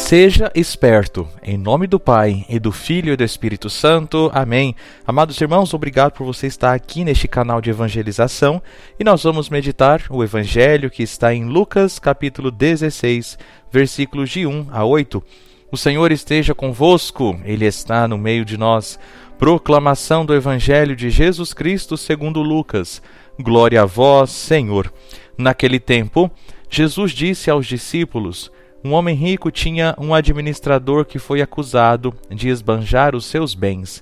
Seja esperto, em nome do Pai, e do Filho e do Espírito Santo. Amém. Amados irmãos, obrigado por você estar aqui neste canal de evangelização e nós vamos meditar o Evangelho que está em Lucas, capítulo 16, versículos de 1 a 8. O Senhor esteja convosco, Ele está no meio de nós. Proclamação do Evangelho de Jesus Cristo segundo Lucas. Glória a vós, Senhor. Naquele tempo, Jesus disse aos discípulos: um homem rico tinha um administrador que foi acusado de esbanjar os seus bens.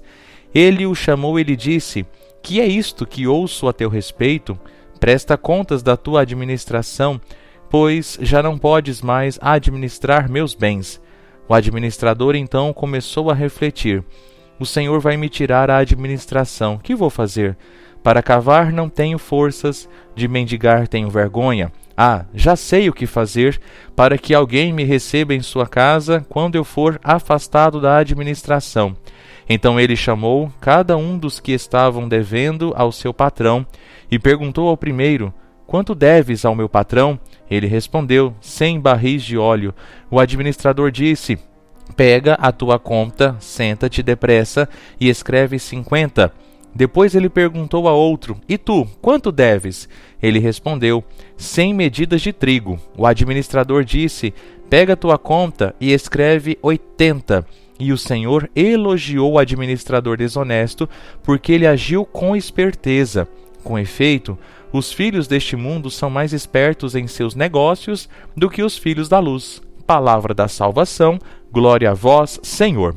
Ele o chamou e lhe disse: que é isto que ouço a teu respeito? Presta contas da tua administração, pois já não podes mais administrar meus bens. O administrador então começou a refletir: o Senhor vai me tirar a administração. Que vou fazer? Para cavar não tenho forças, de mendigar tenho vergonha. Já sei o que fazer para que alguém me receba em sua casa quando eu for afastado da administração. Então ele chamou cada um dos que estavam devendo ao seu patrão e perguntou ao primeiro: quanto deves ao meu patrão? Ele respondeu: 100 barris de óleo. O administrador disse: pega a tua conta, senta-te depressa e escreve 50. Depois ele perguntou a outro: e tu, quanto deves? Ele respondeu: 100 medidas de trigo. O administrador disse: pega a tua conta e escreve 80. E o Senhor elogiou o administrador desonesto, porque ele agiu com esperteza. Com efeito, os filhos deste mundo são mais espertos em seus negócios do que os filhos da luz. Palavra da salvação, glória a vós, Senhor.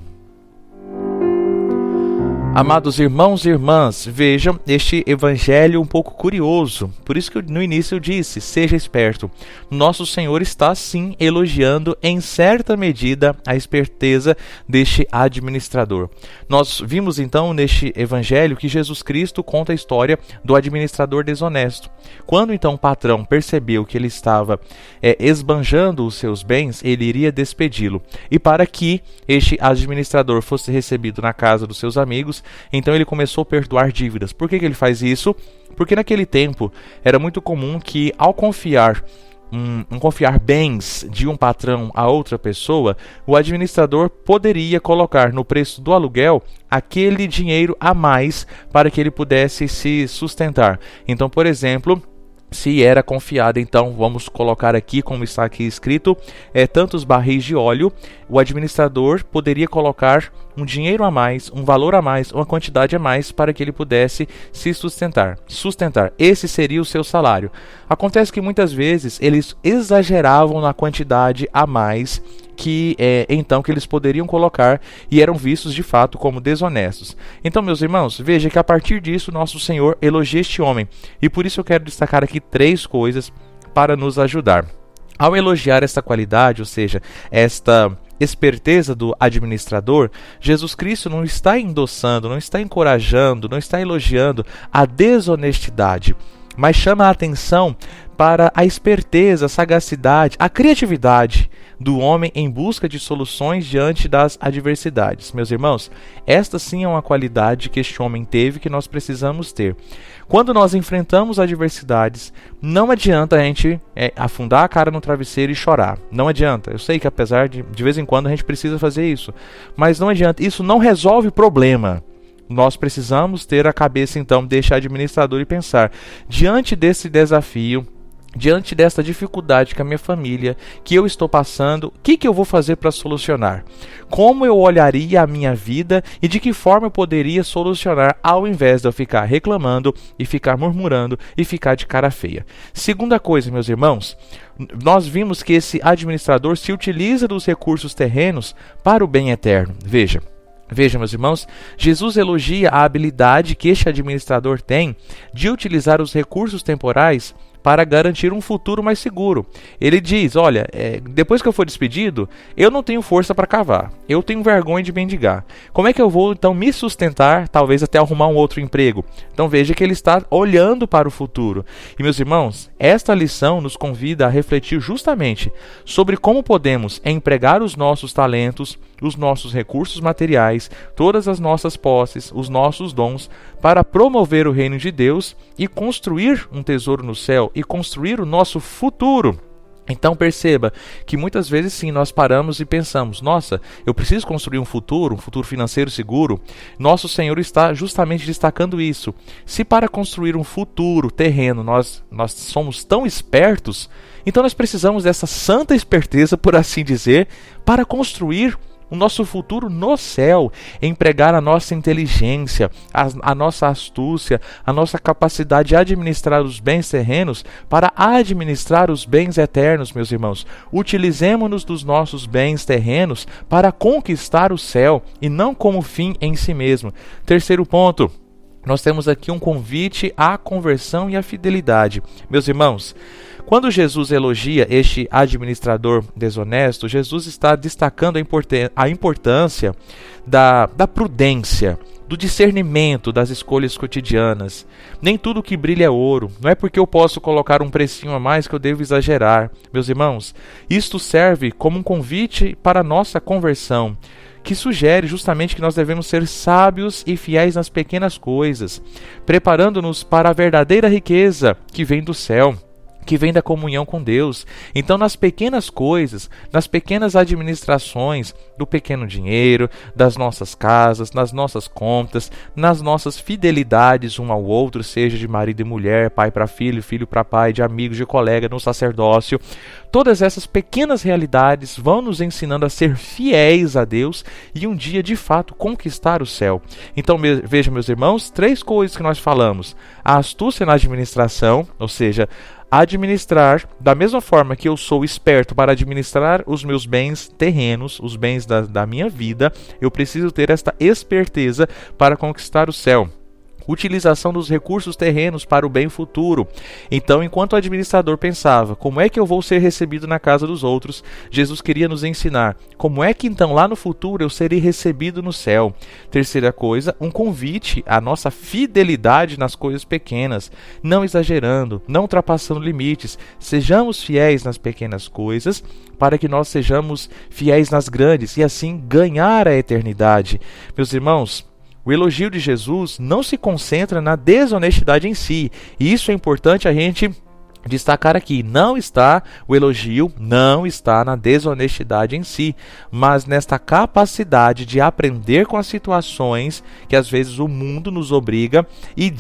Amados irmãos e irmãs, vejam este evangelho um pouco curioso. Por isso que no início eu disse: seja esperto. Nosso Senhor está sim elogiando em certa medida a esperteza deste administrador. Nós vimos então neste evangelho que Jesus Cristo conta a história do administrador desonesto. Quando então o patrão percebeu que ele estava esbanjando os seus bens, ele iria despedi-lo. E para que este administrador fosse recebido na casa dos seus amigos, então ele começou a perdoar dívidas. Por que ele faz isso? Porque naquele tempo era muito comum que, ao confiar bens de um patrão a outra pessoa, o administrador poderia colocar no preço do aluguel aquele dinheiro a mais para que ele pudesse se sustentar. Então, por exemplo, se era confiado, então vamos colocar aqui, como está aqui escrito, tantos barris de óleo, o administrador poderia colocar um dinheiro a mais, um valor a mais, uma quantidade a mais para que ele pudesse se sustentar. Esse seria o seu salário. Acontece que muitas vezes eles exageravam na quantidade a mais que eles poderiam colocar e eram vistos de fato como desonestos. Então, meus irmãos, veja que a partir disso nosso Senhor elogia este homem, e por isso eu quero destacar aqui 3 coisas para nos ajudar. Ao elogiar esta qualidade, ou seja, esta esperteza do administrador, Jesus Cristo não está endossando, não está encorajando, não está elogiando a desonestidade, mas chama a atenção para a esperteza, a sagacidade, a criatividade do homem em busca de soluções diante das adversidades. Meus irmãos, esta sim é uma qualidade que este homem teve, que nós precisamos ter. Quando nós enfrentamos adversidades, não adianta a gente afundar a cara no travesseiro e chorar. Não adianta. Eu sei que apesar de vez em quando a gente precisa fazer isso, mas não adianta. Isso não resolve o problema. Nós precisamos ter a cabeça então deste administrador e pensar: diante desse desafio, diante desta dificuldade que a minha família, que eu estou passando, o que eu vou fazer para solucionar? Como eu olharia a minha vida e de que forma eu poderia solucionar, ao invés de eu ficar reclamando e ficar murmurando e ficar de cara feia? Segunda coisa, meus irmãos, nós vimos que esse administrador se utiliza dos recursos terrenos para o bem eterno. Veja, meus irmãos, Jesus elogia a habilidade que este administrador tem de utilizar os recursos temporais para garantir um futuro mais seguro. Ele diz: olha, depois que eu for despedido, eu não tenho força para cavar, eu tenho vergonha de mendigar. Como é que eu vou então me sustentar, talvez até arrumar um outro emprego? Então veja que ele está olhando para o futuro. E meus irmãos, esta lição nos convida a refletir justamente sobre como podemos empregar os nossos talentos, os nossos recursos materiais, todas as nossas posses, os nossos dons, para promover o reino de Deus e construir um tesouro no céu e construir o nosso futuro. Então perceba que muitas vezes sim nós paramos e pensamos, nossa, eu preciso construir um futuro financeiro seguro. Nosso Senhor está justamente destacando isso. Se para construir um futuro terreno nós somos tão espertos, então nós precisamos dessa santa esperteza, por assim dizer, para construir o nosso futuro no céu, empregar a nossa inteligência, a nossa astúcia, a nossa capacidade de administrar os bens terrenos para administrar os bens eternos, meus irmãos. Utilizemo-nos dos nossos bens terrenos para conquistar o céu e não como fim em si mesmo. Terceiro ponto. Nós temos aqui um convite à conversão e à fidelidade. Meus irmãos, quando Jesus elogia este administrador desonesto, Jesus está destacando a importância da prudência, do discernimento das escolhas cotidianas. Nem tudo que brilha é ouro. Não é porque eu posso colocar um precinho a mais que eu devo exagerar. Meus irmãos, isto serve como um convite para a nossa conversão, que sugere justamente que nós devemos ser sábios e fiéis nas pequenas coisas, preparando-nos para a verdadeira riqueza que vem do céu, que vem da comunhão com Deus. Então, nas pequenas coisas, nas pequenas administrações do pequeno dinheiro, das nossas casas, nas nossas contas, nas nossas fidelidades um ao outro, seja de marido e mulher, pai para filho, filho para pai, de amigos, de colega, no sacerdócio, todas essas pequenas realidades vão nos ensinando a ser fiéis a Deus e um dia, de fato, conquistar o céu. Então, veja, meus irmãos, 3 coisas que nós falamos. A astúcia na administração, ou seja, administrar, da mesma forma que eu sou esperto para administrar os meus bens terrenos, os bens da minha vida, eu preciso ter esta esperteza para conquistar o céu. Utilização dos recursos terrenos para o bem futuro. Então, enquanto o administrador pensava, como é que eu vou ser recebido na casa dos outros, Jesus queria nos ensinar, como é que então lá no futuro eu serei recebido no céu. Terceira coisa, um convite à nossa fidelidade nas coisas pequenas, não exagerando, não ultrapassando limites. Sejamos fiéis nas pequenas coisas, para que nós sejamos fiéis nas grandes e assim ganhar a eternidade. Meus irmãos, o elogio de Jesus não se concentra na desonestidade em si. E isso é importante a gente destacar aqui. O elogio não está na desonestidade em si, mas nesta capacidade de aprender com as situações que às vezes o mundo nos obriga e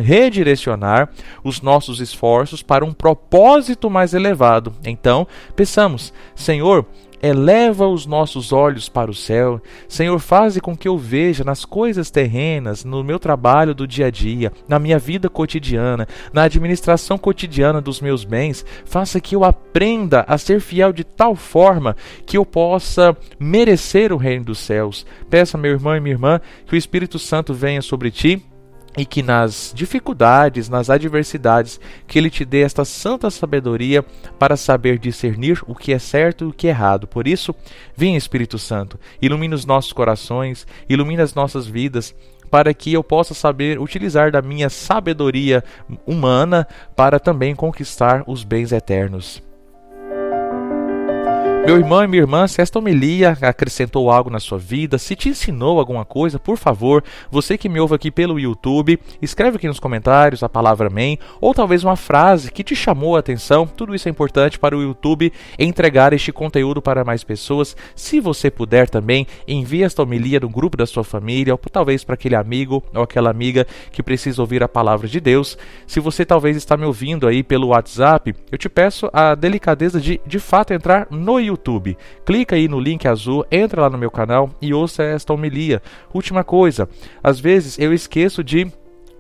redirecionar os nossos esforços para um propósito mais elevado. Então, pensamos, Senhor, eleva os nossos olhos para o céu. Senhor, faze com que eu veja nas coisas terrenas, no meu trabalho do dia a dia, na minha vida cotidiana, na administração cotidiana dos meus bens, faça que eu aprenda a ser fiel de tal forma que eu possa merecer o reino dos céus. Peça, meu irmão e minha irmã, que o Espírito Santo venha sobre ti, e que nas dificuldades, nas adversidades, que Ele te dê esta santa sabedoria para saber discernir o que é certo e o que é errado. Por isso, vem Espírito Santo, ilumina os nossos corações, ilumina as nossas vidas, para que eu possa saber utilizar da minha sabedoria humana para também conquistar os bens eternos. Meu irmão e minha irmã, se esta homilia acrescentou algo na sua vida, se te ensinou alguma coisa, por favor, você que me ouve aqui pelo YouTube, escreve aqui nos comentários a palavra amém, ou talvez uma frase que te chamou a atenção. Tudo isso é importante para o YouTube entregar este conteúdo para mais pessoas. Se você puder também, envie esta homilia no grupo da sua família, ou talvez para aquele amigo ou aquela amiga que precisa ouvir a palavra de Deus. Se você talvez está me ouvindo aí pelo WhatsApp, eu te peço a delicadeza de fato entrar no YouTube. Clica aí no link azul, entra lá no meu canal e ouça esta homilia. Última coisa, às vezes eu esqueço de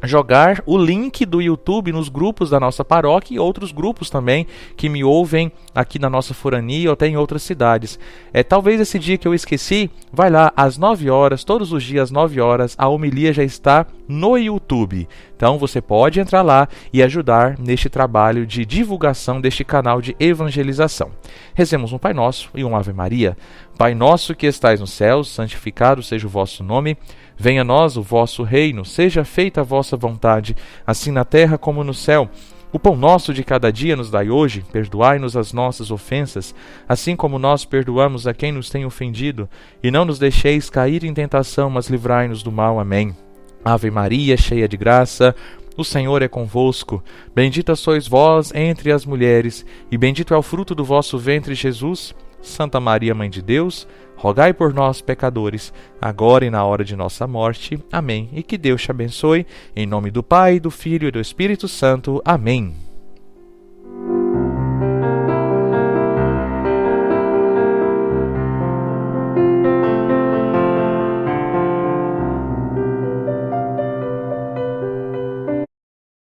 jogar o link do YouTube nos grupos da nossa paróquia e outros grupos também que me ouvem aqui na nossa forania ou até em outras cidades. Talvez esse dia que eu esqueci, vai lá às 9 horas, todos os dias às 9 horas, a homilia já está no YouTube. Então você pode entrar lá e ajudar neste trabalho de divulgação deste canal de evangelização. Rezemos um Pai Nosso e um Ave Maria. Pai nosso que estais nos céus, santificado seja o vosso nome. Venha a nós o vosso reino, seja feita a vossa vontade, assim na terra como no céu. O pão nosso de cada dia nos dai hoje, perdoai-nos as nossas ofensas, assim como nós perdoamos a quem nos tem ofendido, e não nos deixeis cair em tentação, mas livrai-nos do mal. Amém. Ave Maria, cheia de graça, O Senhor é convosco, bendita sois vós entre as mulheres, e bendito é o fruto do vosso ventre, Jesus. Santa Maria, Mãe de Deus, rogai por nós, pecadores, agora e na hora de nossa morte. Amém. E que Deus te abençoe, em nome do Pai, do Filho e do Espírito Santo. Amém.